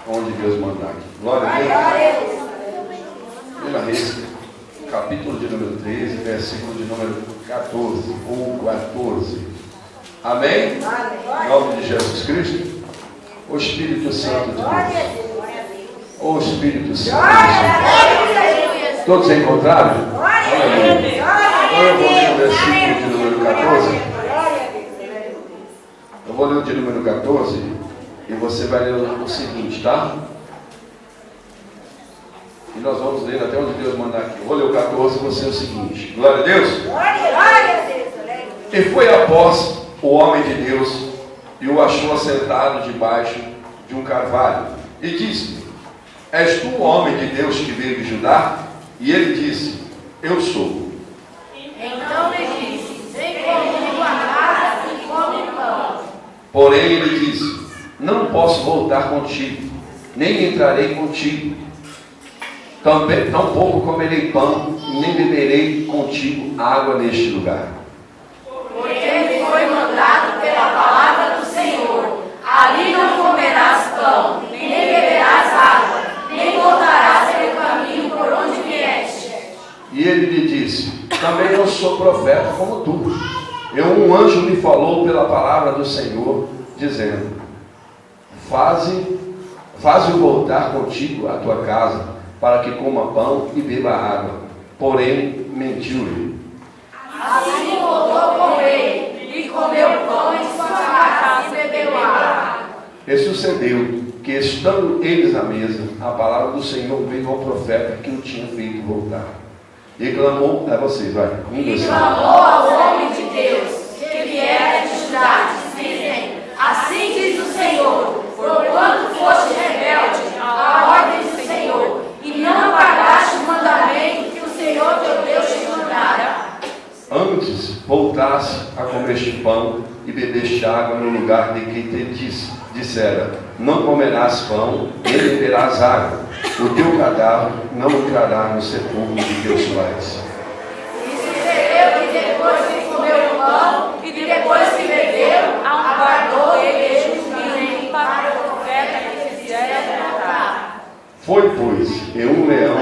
onde Deus mandar aqui. Glória a Deus. 1 Reis, capítulo de número 13, versículo de número 14, ou 14. Amém? Em nome de Jesus Cristo. O Espírito Santo de Deus. O Espírito Santo de Deus. Todos encontraram? Aleluia. Então eu vou ler o versículo de número 14. Eu vou ler o de número 14 e você vai ler o seguinte, tá? E nós vamos ler até onde Deus mandar aqui. Eu vou ler o 14 e você é o seguinte. Glória a Deus. E foi após o homem de Deus e o achou assentado debaixo de um carvalho e disse: És tu o homem de Deus que veio de Judá? E ele disse: Eu sou. Então lhe disse: Vem comigo à casa e come pão. Porém ele disse: Não posso voltar contigo, nem entrarei contigo. Tampouco comerei pão, nem beberei contigo água neste lugar. Porque ele foi mandado pela palavra do Senhor: Ali não comerás pão, nem beberás água, nem voltarás pelo caminho por onde vieste. E ele lhe disse: Também eu sou profeta como tu. Um anjo me falou pela palavra do Senhor, dizendo: Faze-o voltar contigo à tua casa, para que coma pão e beba água. Porém, mentiu-lhe. Assim voltou com ele, e comeu pão em sua casa e bebeu água. E sucedeu que, estando eles à mesa, a palavra do Senhor veio ao profeta que o tinha feito voltar. E clamou a vocês, vai. E clamou ao homem de Deus, que viera de Judá, dizendo: Assim diz o Senhor, porquanto foste rebelde à ordem do Senhor, e não guardaste o mandamento que o Senhor teu Deus te mandara. Antes voltasse a comer este pão e bebeste água no lugar de que te dissera: Não comerás pão, nem beberás água. O teu cadáver não entrará no sepulcro de teus pais. E sucedeu que depois que comeu o pão e depois que bebeu, aguardou ele juízo para o profeta que quisera matar. Foi, pois, e um leão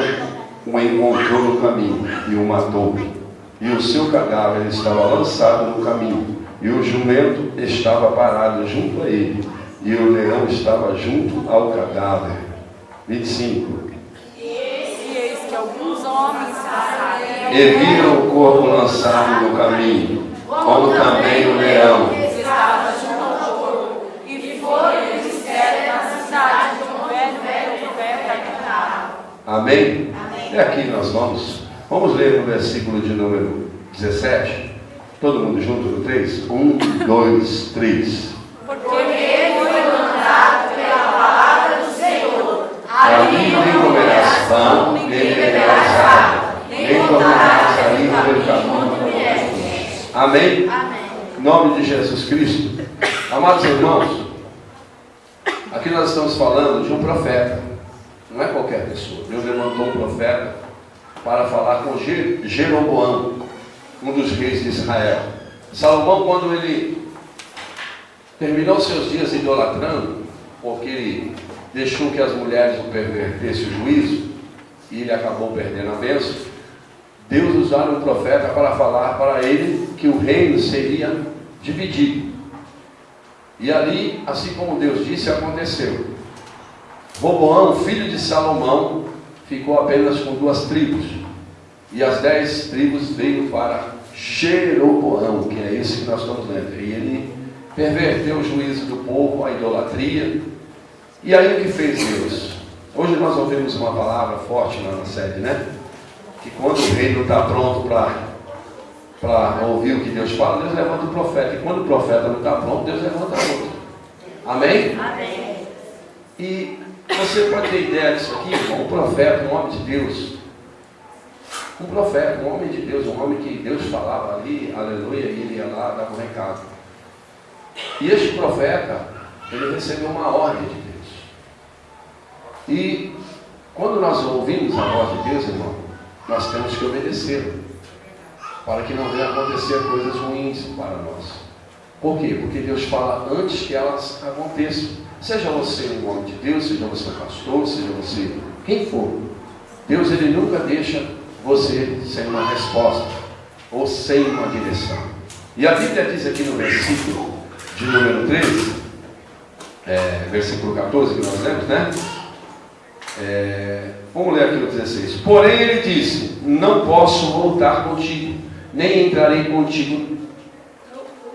o encontrou no caminho e o matou. E o seu cadáver estava lançado no caminho, e o jumento estava parado junto a ele, e o leão estava junto ao cadáver. 25. E eis que alguns homens passaram E viram o corpo lançado no caminho, como também o leão. que estava junto ao corpo, e foram e disseram na cidade do velho profeta que estava. Amém? E aqui nós vamos ler no versículo de número 17. Todo mundo junto no 3? 1, 2, 3. Porque ele foi mandado pela palavra do Senhor: Ali nem comerás pão, nem beberás água, nem tornarás ali pelo caminho por onde vieste. Amém? Em nome de Jesus Cristo. Amados irmãos, aqui nós estamos falando de um profeta. Não é qualquer pessoa. Deus levantou um profeta para falar com Jeroboão, um dos reis de Israel. Salomão, quando ele terminou seus dias idolatrando, porque ele deixou que as mulheres o pervertessem o juízo, e ele acabou perdendo a bênção, Deus usou um profeta para falar para ele que o reino seria dividido. E ali, assim como Deus disse, aconteceu. Roboão, filho de Salomão, ficou apenas com 2 tribos, e as 10 tribos veio para Jeroboão, que é esse que nós estamos lendo. E ele perverteu o juízo do povo, a idolatria. E aí o que fez Deus? Hoje nós ouvimos uma palavra forte lá na sede, né? Que quando o rei não está pronto para ouvir o que Deus fala, Deus levanta o profeta. E quando o profeta não está pronto, Deus levanta outro. Amém? Amém. E você pode ter ideia disso aqui, irmão? Um profeta, um homem de Deus. Um profeta, um homem de Deus, um homem que Deus falava ali, aleluia, e ele ia lá, dava um recado. E este profeta, ele recebeu uma ordem de Deus. E quando nós ouvimos a voz de Deus, irmão, nós temos que obedecer, para que não venha acontecer coisas ruins para nós. Por quê? Porque Deus fala antes que elas aconteçam. Seja você um homem de Deus, seja você um pastor, seja você quem for, Deus ele nunca deixa você sem uma resposta ou sem uma direção. E a Bíblia diz aqui no versículo de número 13, versículo 14 que nós lemos, né? Vamos ler aqui no 16. Porém ele disse: não posso voltar contigo, nem entrarei contigo,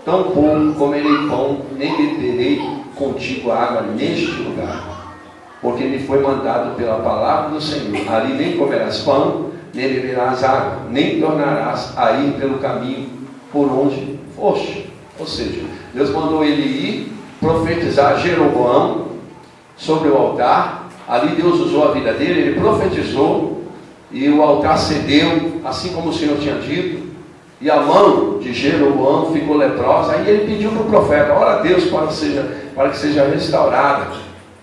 tampouco comerei pão, nem beberei contigo água neste lugar, porque me foi mandado pela palavra do Senhor: ali nem comerás pão, nem beberás água, nem tornarás a ir pelo caminho por onde foste. Ou seja, Deus mandou ele ir profetizar Jeroboão sobre o altar. Ali Deus usou a vida dele, ele profetizou e o altar cedeu, assim como o Senhor tinha dito, e a mão de Jeroboão ficou leprosa. Aí ele pediu para o profeta: ora a Deus para que seja restaurada,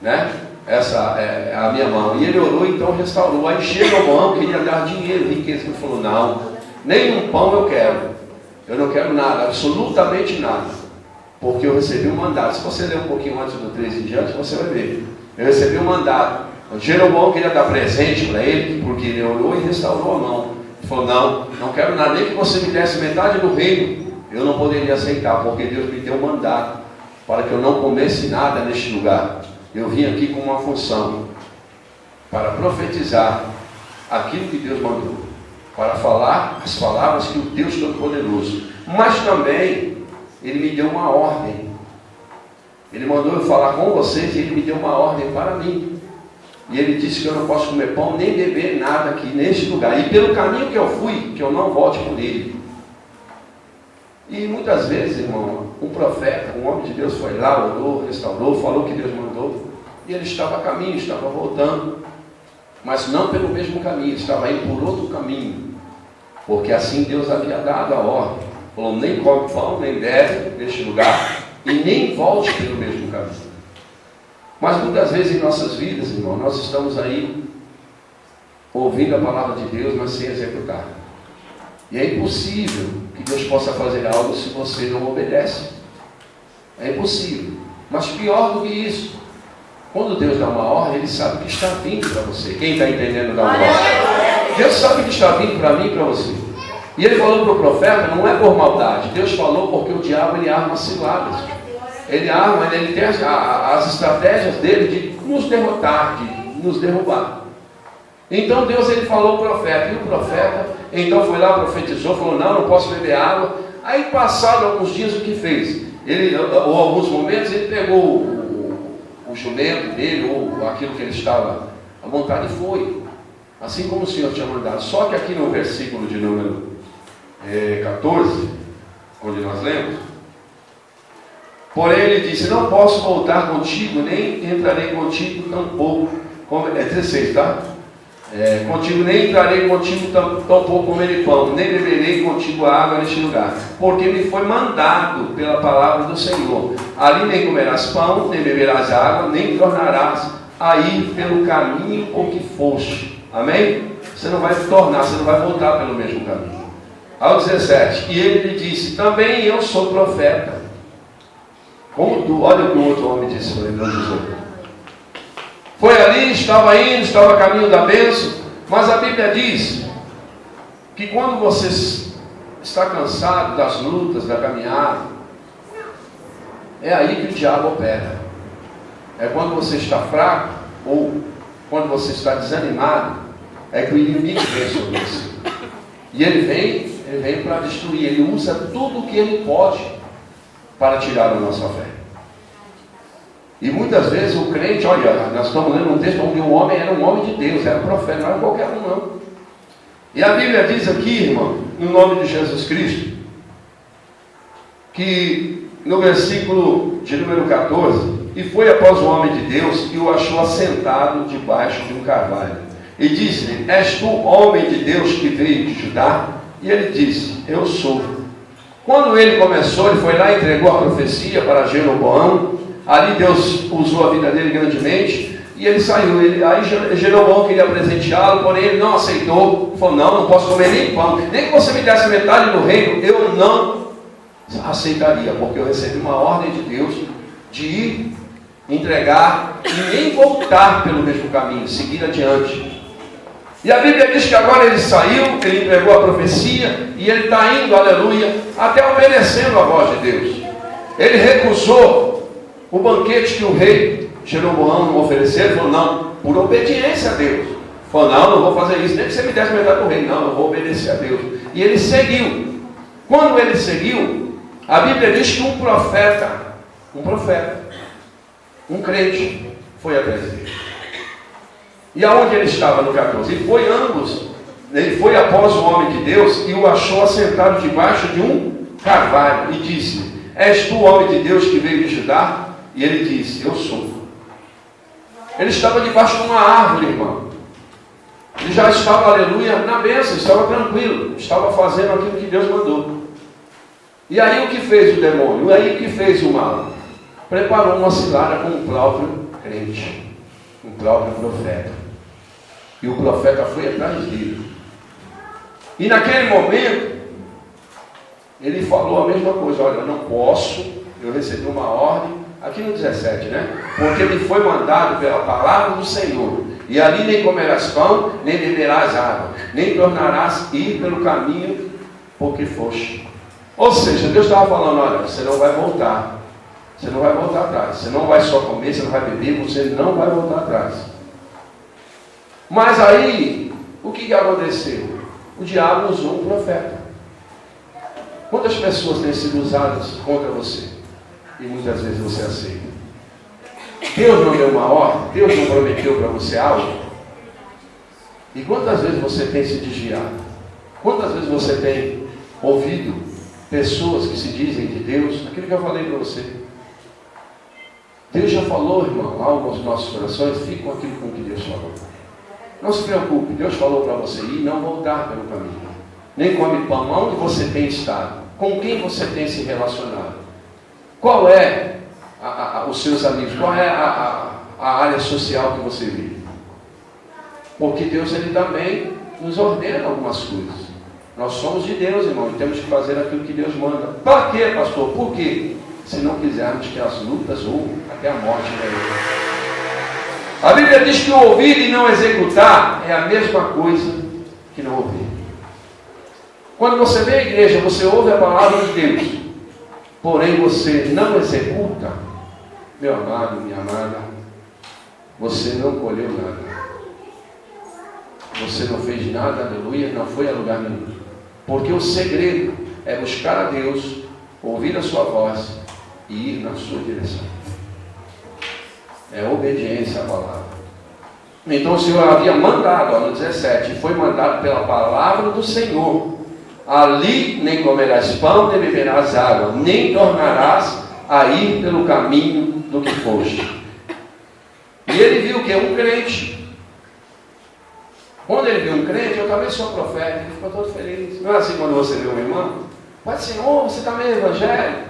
né? Essa é a minha mão. E ele orou, então restaurou. Aí Jeroboão queria dar dinheiro, riqueza. Ele falou: não, nem um pão eu não quero nada, absolutamente nada, porque eu recebi um mandato. Se você ler um pouquinho antes do 13 em diante, você vai ver. Eu recebi um mandato. O Jeroboão queria dar presente para ele, porque ele orou e restaurou a mão. Ele falou: não quero nada, nem que você me desse metade do reino, eu não poderia aceitar, porque Deus me deu um mandato para que eu não comesse nada neste lugar. Eu vim aqui com uma função, para profetizar aquilo que Deus mandou, para falar as palavras que o Deus Todo-Poderoso, mas também ele me deu uma ordem. Ele mandou eu falar com vocês e ele me deu uma ordem para mim. E ele disse que eu não posso comer pão nem beber nada aqui neste lugar. E pelo caminho que eu fui, que eu não volte por ele. E muitas vezes, irmão, um profeta, um homem de Deus foi lá, orou, restaurou, falou o que Deus mandou. E ele estava a caminho, estava voltando. Mas não pelo mesmo caminho, estava indo por outro caminho. Porque assim Deus havia dado a ordem. Falou: nem come pão, nem bebe neste lugar. E nem volte pelo mesmo caminho. Mas muitas vezes em nossas vidas, irmão, nós estamos aí ouvindo a palavra de Deus, mas sem executar. E é impossível que Deus possa fazer algo se você não obedece. É impossível. Mas pior do que isso, quando Deus dá uma ordem, Ele sabe que está vindo para você. Quem está entendendo da ordem? Deus sabe que está vindo para mim e para você. E Ele falou para o profeta, não é por maldade. Deus falou porque o diabo ele arma ciladas. Ele tem as estratégias dele de nos derrotar, de nos derrubar. Então Deus ele falou ao profeta, e o profeta então foi lá, profetizou, falou: não posso beber água. Aí passado alguns dias o que fez? Ou alguns momentos ele pegou o jumento dele, ou aquilo que ele estava a montar, e foi. Assim como o Senhor tinha mandado. Só que aqui no versículo de número 14, onde nós lemos, porém ele disse: não posso voltar contigo, nem entrarei contigo tampouco, 16, tá? Contigo nem entrarei contigo tampouco comerei pão, nem beberei contigo água neste lugar, porque me foi mandado pela palavra do Senhor: ali nem comerás pão, nem beberás água, nem tornarás a ir pelo caminho por que foste. Amém? Você não vai tornar, você não vai voltar pelo mesmo caminho. Ao 17, e ele lhe disse: também eu sou profeta, como tu. Olha o que o outro homem disse para ele, não diz. Foi ali, estava indo, estava a caminho da bênção. Mas a Bíblia diz que quando você está cansado das lutas, da caminhada, é aí que o diabo opera. É quando você está fraco, ou quando você está desanimado, é que o inimigo vem sobre você. E ele vem para destruir. Ele usa tudo o que ele pode para tirar a nossa fé. E muitas vezes o crente, olha, nós estamos lendo um texto onde o homem era um homem de Deus, era um profeta, não era qualquer um não. E a Bíblia diz aqui, irmão, no nome de Jesus Cristo, que no versículo de número 14, e foi após o homem de Deus e o achou assentado debaixo de um carvalho. E disse-lhe: és tu homem de Deus que veio de Judá? E ele disse: eu sou. Quando ele começou, ele foi lá e entregou a profecia para Jeroboão. Ali Deus usou a vida dele grandemente, e ele saiu. Aí Jeroboão queria presenteá-lo, porém ele não aceitou. Falou: não posso comer nem pão, nem que você me desse metade do reino, eu não aceitaria, porque eu recebi uma ordem de Deus de ir entregar e nem voltar pelo mesmo caminho, seguir adiante. E a Bíblia diz que agora ele saiu, ele entregou a profecia e ele está indo, aleluia, até obedecendo a voz de Deus. Ele recusou o banquete que o rei Jeroboão ofereceu. Ele falou, não, por obediência a Deus. Falou, não vou fazer isso, nem que você me desse metade do rei, não, eu vou obedecer a Deus. E ele seguiu. Quando ele seguiu, a Bíblia diz que um profeta, um crente, foi atrás dele. E aonde ele estava no 14? Ele foi após o homem de Deus e o achou assentado debaixo de um carvalho e disse, és tu o homem de Deus que veio de Judá? E ele disse, eu sou. Ele estava debaixo de uma árvore, irmão. Ele já estava, aleluia, na bênção, estava tranquilo, estava fazendo aquilo que Deus mandou. E aí o que fez o demônio? E aí o que fez o mal? Preparou uma cilada com o próprio crente, o próprio profeta. E o profeta foi atrás dele. E naquele momento, ele falou a mesma coisa, olha, eu não posso, eu recebi uma ordem, aqui no 17, né? Porque me foi mandado pela palavra do Senhor. E ali nem comerás pão, nem beberás água, nem tornarás ir pelo caminho por que foste. Ou seja, Deus estava falando, olha, você não vai voltar. Você não vai voltar atrás. Você não vai só comer, você não vai beber, você não vai voltar atrás. Mas aí, o que aconteceu? O diabo usou um profeta. Quantas pessoas têm sido usadas contra você? E muitas vezes você aceita. Deus não deu uma ordem, Deus não prometeu para você algo. E quantas vezes você tem se desviado? Quantas vezes você tem ouvido pessoas que se dizem de Deus? Aquilo que eu falei para você. Deus já falou, irmão, algo aos nossos corações, fique com aquilo com que Deus falou. Não se preocupe, Deus falou para você ir e não voltar pelo caminho. Nem come pão, onde você tem estado, com quem você tem se relacionado. Qual é os seus amigos? Qual é a área social que você vive? Porque Deus, ele também nos ordena algumas coisas. Nós somos de Deus, irmão, e temos que fazer aquilo que Deus manda. Para quê, pastor? Por quê? Se não quisermos que as lutas ou até a morte venham. A Bíblia diz que o ouvir e não executar é a mesma coisa que não ouvir. Quando você vem à igreja, você ouve a palavra de Deus, porém você não executa, meu amado, minha amada, você não colheu nada. Você não fez nada, aleluia, não foi a lugar nenhum. Porque o segredo é buscar a Deus, ouvir a sua voz e ir na sua direção. É obediência à palavra. Então o Senhor havia mandado, no 17, foi mandado pela palavra do Senhor. Ali nem comerás pão, nem beberás água, nem tornarás a ir pelo caminho do que foste. E ele viu que é um crente. Quando ele viu um crente, eu também sou profeta, ele ficou todo feliz. Não é assim quando você vê um irmão? Pai do Senhor, você também é evangélico?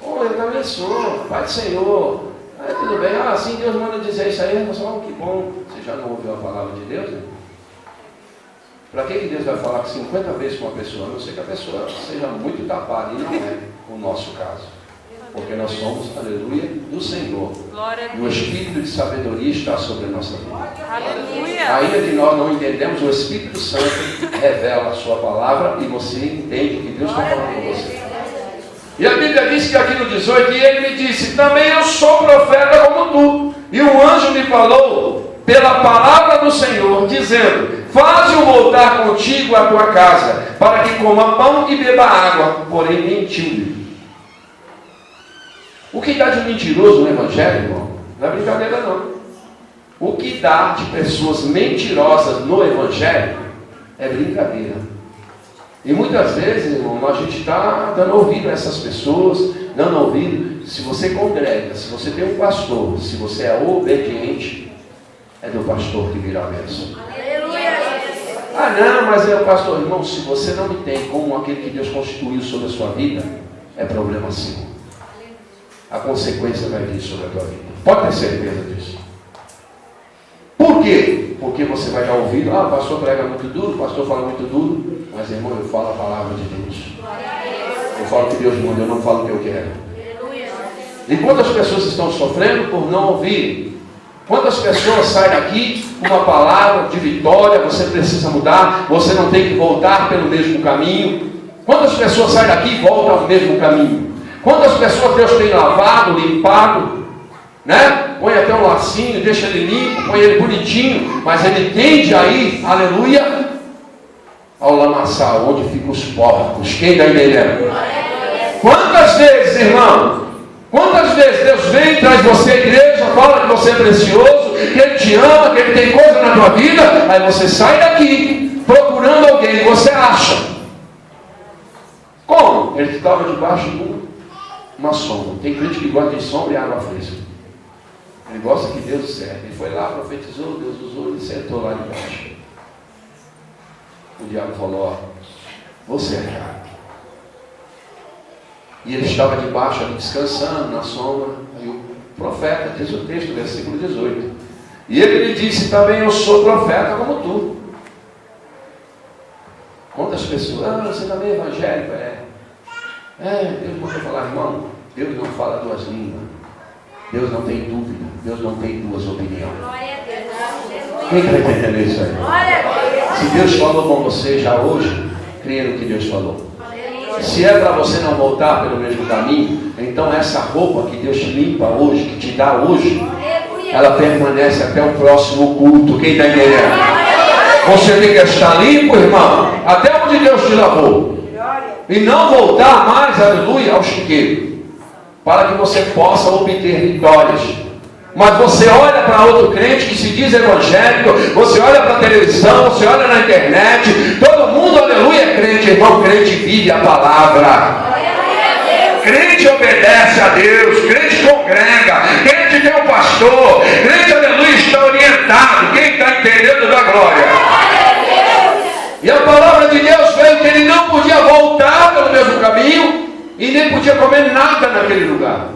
Oh, eu também sou, Pai do Senhor. Tudo bem, assim Deus manda dizer isso aí, você fala, que bom. Você já não ouviu a palavra de Deus, né? Para que Deus vai falar 50 vezes com uma pessoa? A não ser que a pessoa seja muito tapada, e não é o nosso caso. Porque nós somos, aleluia, do Senhor. E o Espírito de sabedoria está sobre a nossa vida. Aleluia. Ainda que nós não entendemos, o Espírito Santo revela a sua palavra e você entende que Deus está falando com você. E a Bíblia diz que aqui no 18, e ele me disse, também eu sou profeta como tu. E um anjo me falou pela palavra do Senhor, dizendo, faze-o voltar contigo à tua casa, para que coma pão e beba água, porém mentiu-lhe. O que dá de mentiroso no Evangelho, irmão? Não é brincadeira não. O que dá de pessoas mentirosas no Evangelho é brincadeira. E muitas vezes, irmão, a gente está dando ouvido a essas pessoas, dando ouvido. Se você congrega, se você tem um pastor, se você é obediente, é do pastor que virá a bênção. Ah não, mas é o pastor. Irmão, se você não me tem como aquele que Deus constituiu sobre a sua vida, é problema seu. A consequência vai vir sobre a tua vida. Pode ter certeza disso. Por quê? Porque você vai dar ouvido. Ah, o pastor prega muito duro, o pastor fala muito duro. Mas, irmão, eu falo a palavra de Deus. Eu falo o que Deus manda, eu não falo o que eu quero. E quantas pessoas estão sofrendo por não ouvir? Quantas pessoas saem daqui com uma palavra de vitória, você precisa mudar, você não tem que voltar pelo mesmo caminho? Quantas pessoas saem daqui e voltam ao mesmo caminho? Quantas pessoas Deus tem lavado, limpado, né? Põe até um lacinho, deixa ele limpo, põe ele bonitinho, mas ele tende a ir, aleluia, ao lamaçal, onde ficam os porcos. Quem está entendendo? Quantas vezes, irmão? Quantas vezes Deus vem, traz você à igreja, fala que você é precioso, que Ele te ama, que Ele tem coisa na tua vida, aí você sai daqui procurando alguém, você acha. Como? Ele estava debaixo de uma sombra. Tem crente que gosta de sombra e água fresca. Ele gosta que Deus serve. Ele foi lá, profetizou, Deus usou, ele sentou lá debaixo. O diabo falou, ó, você é fraco. E ele estava debaixo ali descansando na sombra. Aí o profeta, diz o texto, versículo 18. E ele lhe disse também, eu sou profeta como tu. Quantas pessoas, você também é evangélico? Deus pode falar, irmão, Deus não fala duas línguas. Deus não tem dúvida. Deus não tem duas opiniões. Quem está entendendo isso aí? Se Deus falou com você já hoje, creia no que Deus falou. Se é para você não voltar pelo mesmo caminho, então essa roupa que Deus te limpa hoje, que te dá hoje, ela permanece até o próximo culto. Quem está entendendo? Você tem que estar limpo, irmão, até onde Deus te lavou. E não voltar mais, aleluia, ao chiqueiro, para que você possa obter vitórias. Mas você olha para outro crente que se diz evangélico, você olha para a televisão, você olha na internet, todo mundo, aleluia, é crente, irmão. Crente vive a palavra, crente obedece a Deus, crente congrega, crente tem um pastor, crente, aleluia, está orientado. Quem está entendendo da glória? E a palavra de Deus veio que ele não podia voltar pelo mesmo caminho e nem podia comer nada naquele lugar.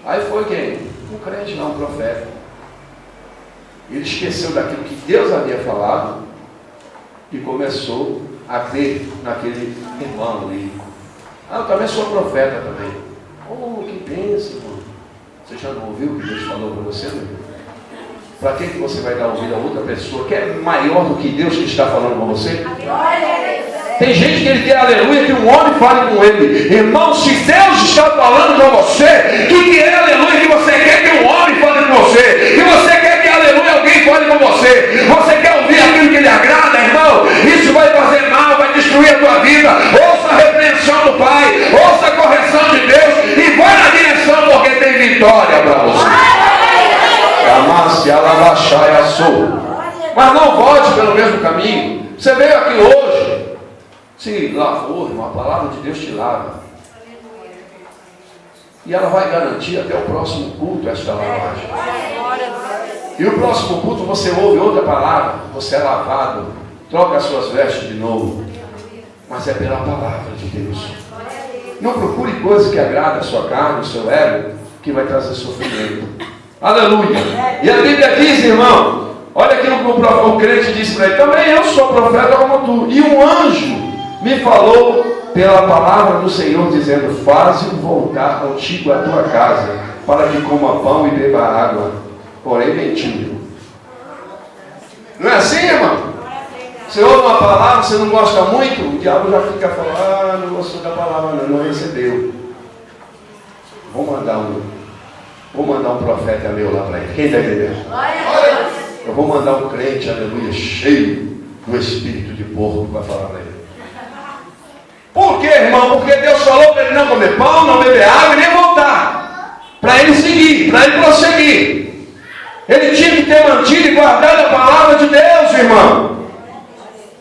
Aí foi quem? Um crente, não, um profeta. Ele esqueceu daquilo que Deus havia falado e começou a crer naquele irmão ali. Eu também sou profeta também. Oh, que bênção, irmão. Você já não ouviu o que Deus falou para você, meu irmão? Para que você vai dar ouvido a outra pessoa que é maior do que Deus que está falando com você? Tem gente que ele quer aleluia, que um homem fale com ele. Irmão, se Deus está falando com você, que é aleluia que você quer que um homem fale com você? Que você quer que aleluia alguém fale com você? Você quer ouvir aquilo que lhe agrada, irmão? Isso vai fazer mal, vai destruir a tua vida. Ouça a repreensão do Pai, ouça a correção de Deus e vai na direção, porque tem vitória para você. Mas não volte pelo mesmo caminho. Você veio aqui hoje, se lavou, irmão, a palavra de Deus te lava. E ela vai garantir até o próximo culto esta lavagem. E o próximo culto você ouve outra palavra, você é lavado, troca as suas vestes de novo. Mas é pela palavra de Deus. Não procure coisa que agrada a sua carne, o seu ego, que vai trazer sofrimento. Aleluia. E a Bíblia diz, irmão, olha aquilo que o crente disse para ele, também eu sou profeta como tu. E um anjo me falou pela palavra do Senhor, dizendo, faze-o voltar contigo à tua casa, para que coma pão e beba água. Porém mentiu. Não é assim, irmão? Você ouve uma palavra, você não gosta muito, o diabo já fica falando, não gostou da palavra, não recebeu. Vou mandar um profeta meu lá para ele. Quem está entendendo? Eu vou mandar um crente, aleluia, cheio do espírito de porco para falar para ele. Por quê, irmão? Porque Deus falou para ele não comer pão, não beber água e nem voltar. Para ele seguir, para ele prosseguir. Ele tinha que ter mantido e guardado a palavra de Deus, irmão.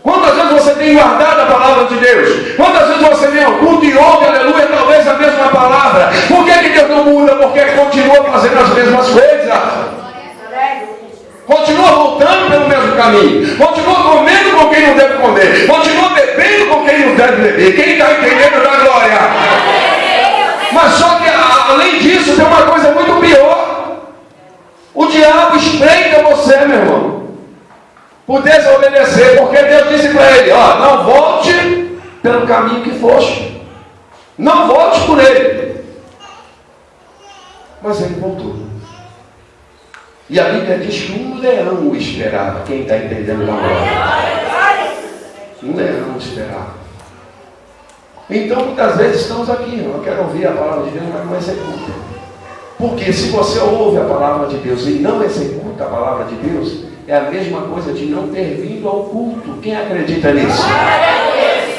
Quantas vezes você tem guardado a palavra de Deus? Quantas vezes você vem ao culto e ouve, aleluia, talvez a mesma palavra? Por que Deus não muda? Porque continua fazendo as mesmas coisas. Continua voltando pelo mesmo caminho. Continua comendo com quem não deve comer. Continua bebendo com quem não deve beber. Quem está entendendo da glória? Mas só que além disso tem uma coisa muito pior. O diabo espreita você, meu irmão, por desobedecer, porque Deus disse para ele, ó, não volte pelo caminho que foste. Não volte por ele. Mas ele voltou. E a Bíblia diz que um leão o esperava. Quem está entendendo na hora? Um leão o esperava. Então, muitas vezes estamos aqui, eu quero ouvir a palavra de Deus, mas não executa. Porque se você ouve a palavra de Deus e não executa a palavra de Deus, é a mesma coisa de não ter vindo ao culto. Quem acredita nisso?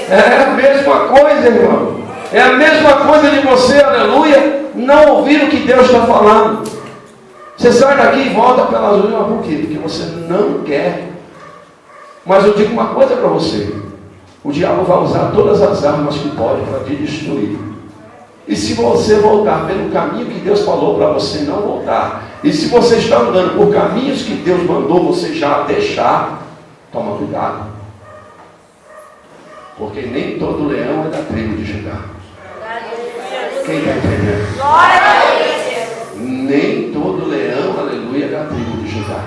É a mesma coisa, irmão. É a mesma coisa de você, aleluia, não ouvir o que Deus está falando. Você sai daqui e volta pelas ruas, por quê? Porque você não quer. Mas eu digo uma coisa para você. O diabo vai usar todas as armas que pode para te destruir. E se você voltar pelo caminho que Deus falou para você não voltar, e se você está andando por caminhos que Deus mandou você já deixar, toma cuidado. Porque nem todo leão é da tribo de Judá. Quem está entendendo? Nem todo leão, aleluia, é da tribo de Judá.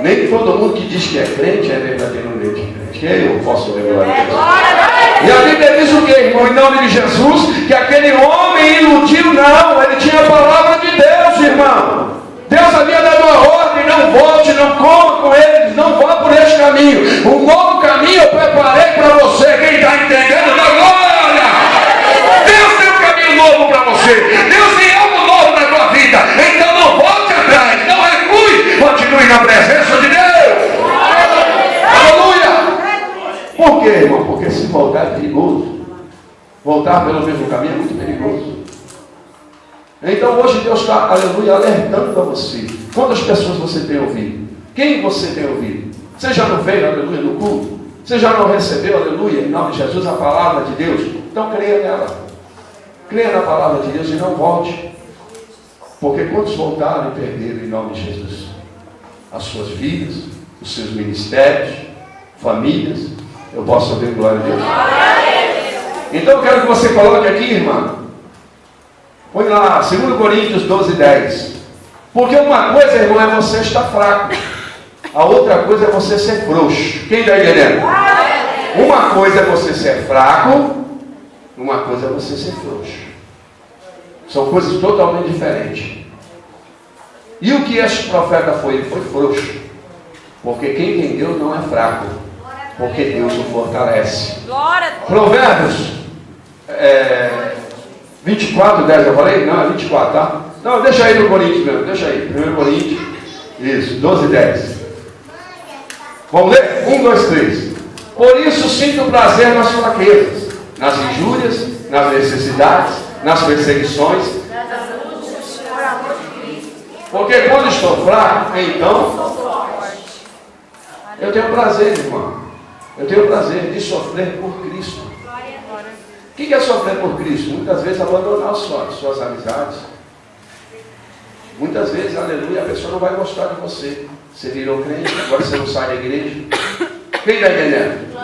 Nem todo mundo que diz que é crente é verdadeiramente crente. Eu posso ver glória a Deus. E a Bíblia diz o que, irmão? Em nome de Jesus, que aquele homem iludiu, não, ele tinha a palavra de Deus, irmão. Deus havia dado uma ordem: não volte, não coma com eles, não vá por este caminho. Um novo caminho eu preparei para você. Quem está entendendo, dá glória. Deus tem um caminho novo para você. Deus tem algo novo na tua vida. Então não volte atrás, não recue, continue na presença de Deus. Aleluia. Por quê, irmão? Porque se voltar é perigoso. Voltar pelo mesmo caminho é muito perigoso. Então hoje Deus está, aleluia, alertando a você. Quantas pessoas você tem ouvido? Quem você tem ouvido? Você já não veio, aleluia, no culto? Você já não recebeu, aleluia, em nome de Jesus, a palavra de Deus? Então creia nela. Creia na palavra de Deus e não volte. Porque quantos voltaram e perderam em nome de Jesus? As suas vidas, os seus ministérios, famílias. Eu posso ouvir glória a Deus? Então eu quero que você coloque aqui, irmã. Põe lá, 2 Coríntios 12:10. Porque uma coisa, irmão, é você estar fraco. A outra coisa é você ser frouxo. Quem está entendendo? Uma coisa é você ser fraco, uma coisa é você ser frouxo. São coisas totalmente diferentes. E o que este profeta foi? Ele foi frouxo. Porque quem tem Deus não é fraco. Porque Deus o fortalece. Provérbios 24:10 eu falei? Não, é 24, tá? Não, deixa aí no Coríntios mesmo, deixa aí. 1 Coríntios, isso, 12:10. Vamos ler? 1, 2, 3. Por isso sinto prazer nas fraquezas, nas injúrias, nas necessidades, nas perseguições. Porque quando estou fraco, então eu tenho prazer, irmão. Eu tenho prazer de sofrer por Cristo. O que é sofrer por Cristo? Muitas vezes abandonar suas amizades. Muitas vezes, aleluia, a pessoa não vai gostar de você. Você virou crente, agora você não sai da igreja. Quem está entendendo?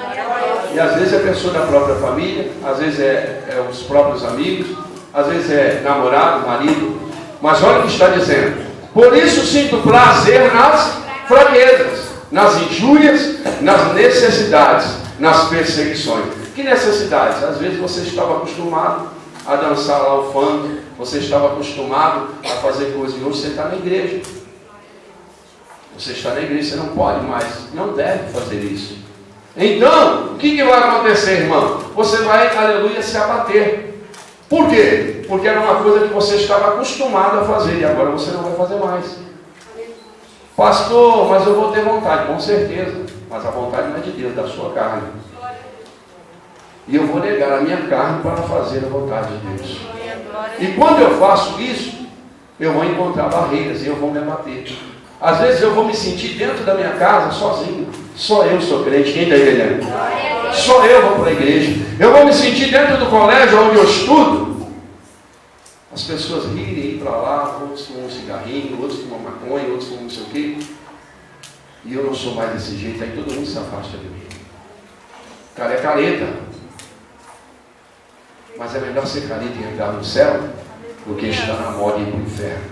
E às vezes é pessoa da própria família, às vezes é os próprios amigos, às vezes é namorado, marido. Mas olha o que está dizendo. Por isso sinto prazer nas fraquezas, nas injúrias, nas necessidades, nas perseguições. Que necessidades? Às vezes você estava acostumado a dançar lá o funk, você estava acostumado a fazer coisas, e hoje você está na igreja. Você está na igreja, você não pode mais, não deve fazer isso. Então, o que vai acontecer, irmão? Você vai, aleluia, se abater. Por quê? Porque era uma coisa que você estava acostumado a fazer, e agora você não vai fazer mais. Pastor, mas eu vou ter vontade, com certeza. Mas a vontade não é de Deus, da sua carne. E eu vou negar a minha carne para fazer a vontade de Deus. E quando eu faço isso, eu vou encontrar barreiras e eu vou me abater. Às vezes eu vou me sentir dentro da minha casa sozinho. Só eu sou crente, quem está entendendo? Só eu vou para a igreja. Eu vou me sentir dentro do colégio onde eu estudo. As pessoas rirem, ir para lá, outros fumam um cigarrinho, outros fumam maconha, outros fumam não sei o quê. E eu não sou mais desse jeito, aí todo mundo se afasta de mim. O cara é careta. Mas é melhor ser careta e entrar no céu do que estar na moda e ir para o inferno.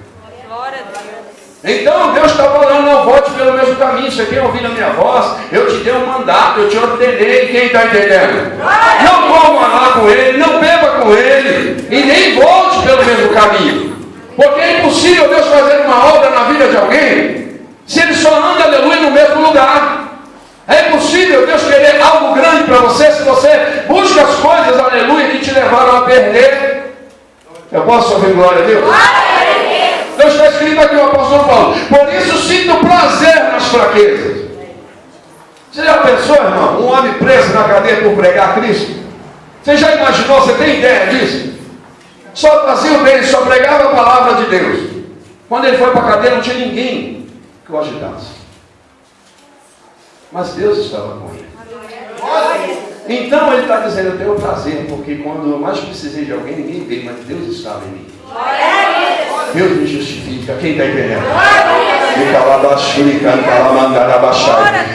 Glória a Deus. Então Deus está falando, não volte pelo mesmo caminho. Você tem ouvido a minha voz? Eu te dei um mandato, eu te ordenei. Quem está entendendo? Não coma lá com ele, não beba com ele, e nem volte pelo mesmo caminho. Porque é impossível Deus fazer uma obra na vida de alguém se ele só anda, aleluia, no mesmo lugar. É impossível Deus querer algo grande para você se você busca as coisas, aleluia, que te levaram a perder. Eu posso ouvir glória a Deus? Deus está escrito aqui o apóstolo Paulo: por isso sinto prazer nas fraquezas. Você já pensou, irmão, um homem preso na cadeia por pregar Cristo? Você já imaginou, você tem ideia disso? Só fazia o bem, só pregava a palavra de Deus. Quando ele foi para a cadeia não tinha ninguém que o ajudasse. Mas Deus estava com ele. Então ele está dizendo: eu tenho prazer, porque quando eu mais precisei de alguém, ninguém veio, mas Deus estava em mim. Deus me justifica. Quem está entendendo?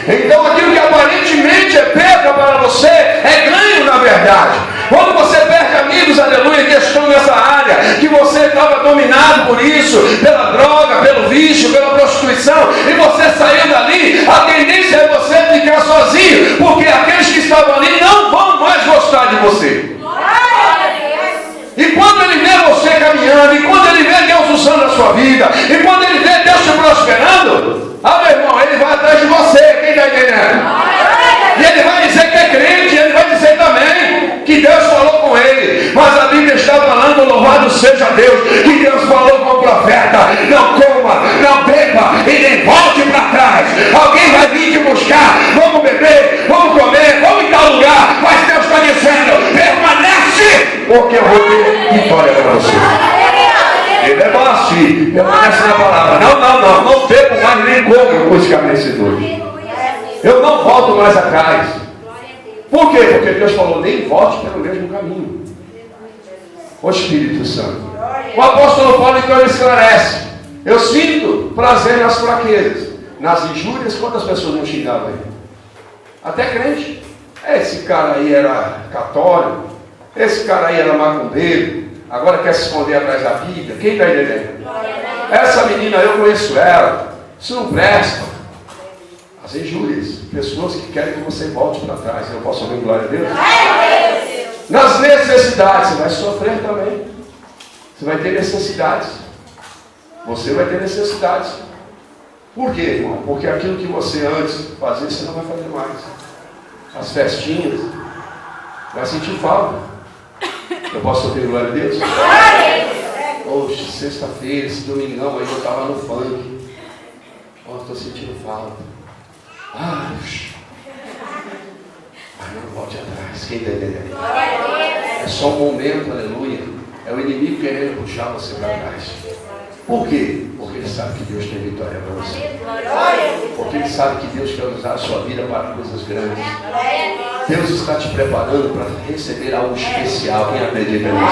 Então aquilo que aparentemente é perda para você é ganho na verdade. Quando você perde amigos, aleluia, que estão nessa área, que você estava dominado por isso, pela droga, pelo vício, pela prostituição, e você saiu dali, a tendência é você ficar sozinho, porque aqueles que estavam ali não vão mais gostar de você. E quando ele vê você caminhando, e quando ele vê Deus usando a sua vida, e quando ele vê Deus te prosperando, meu irmão, ele vai atrás de você. Quem está entendendo? E ele vai dizer que é crente, ele vai dizer também que Deus falou com ele. Mas a Bíblia está falando: louvado seja Deus, que Deus falou com o profeta: não coma, não beba e nem volte para trás. Alguém vai vir te buscar, vamos beber, vamos comer, vamos em tal lugar, mas Deus está dizendo: permanece, porque eu vou ter vitória para você. Ele é bom, permanece na palavra. Não bebo mais nem como eu vou ficar vencedor. Eu não volto mais atrás. Por quê? Porque Deus falou: nem volte pelo mesmo caminho. O Espírito Santo. O apóstolo Paulo então ele esclarece: eu sinto prazer nas fraquezas, nas injúrias. Quantas pessoas não xingavam ele? Até crente. Esse cara aí era católico, esse cara aí era macumbeiro, agora quer se esconder atrás da Bíblia. Quem está entendendo? Essa menina, eu conheço ela, isso não presta. As injúrias, pessoas que querem que você volte para trás. Eu posso ouvir glória a Deus? Nas necessidades, você vai sofrer também. Você vai ter necessidades. Você vai ter necessidades. Por quê, irmão? Porque aquilo que você antes fazia, você não vai fazer mais. As festinhas, vai sentir falta. Eu posso ouvir glória a Deus? Poxa, sexta-feira, esse domingão aí eu estava no funk. Estou sentindo falta. Mas não volte atrás. Quem está entendendo? É só um momento, aleluia. É o inimigo querendo puxar você para trás. Por quê? Porque ele sabe que Deus tem vitória para você. Porque ele sabe que Deus quer usar a sua vida para coisas grandes. Deus está te preparando para receber algo especial. Quem acredita nisso?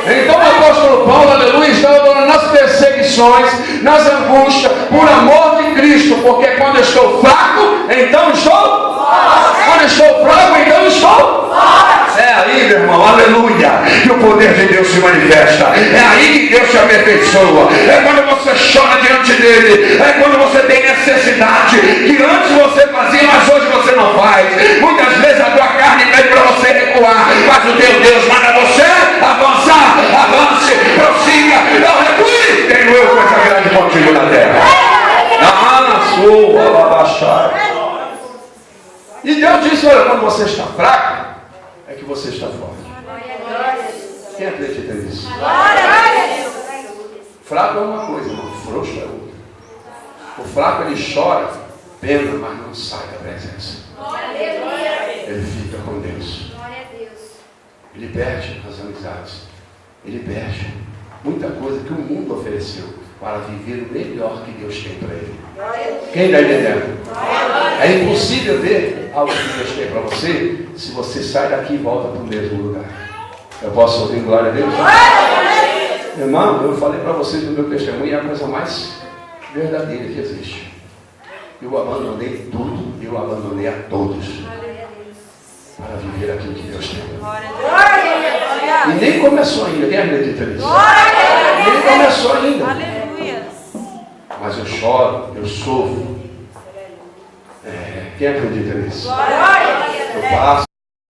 Então o apóstolo Paulo, aleluia, estava falando nas perseguições, nas angústias, por amor de Cristo. Porque quando eu estou fraco, então estou forte. Quando estou fraco, então estou forte. É aí, meu irmão, aleluia, que o poder de Deus se manifesta. É aí que Deus te aperfeiçoa. É quando você chora diante dele. É quando você tem necessidade que antes você fazia, mas hoje você não faz. Muitas vezes a tua carne pede para você recuar, mas o teu Deus manda você avançar. Avance, prossiga, não recue. Tenho eu coisa grande contigo na terra. E Deus disse: olha, quando você está fraco, é que você está forte. Quem acredita nisso? Fraco é uma coisa, irmão, frouxo é outra. O fraco ele chora, pena, mas não sai da presença. Ele fica com Deus. Ele perde as amizades. Ele perde muita coisa que o mundo ofereceu para viver o melhor que Deus tem para ele. Quem está entendendo? É impossível ver algo que Deus tem para você se você sai daqui e volta para o mesmo lugar. Eu posso ouvir glória a Deus? Irmão, eu falei para vocês no meu testemunho, é a coisa mais verdadeira que existe. Eu abandonei tudo, eu abandonei a todos para viver aquilo que Deus tem. E nem começou ainda. Quem acredita nisso? Nem começou ainda. Mas eu choro, eu sofro. Quem acredita nisso? Eu passo.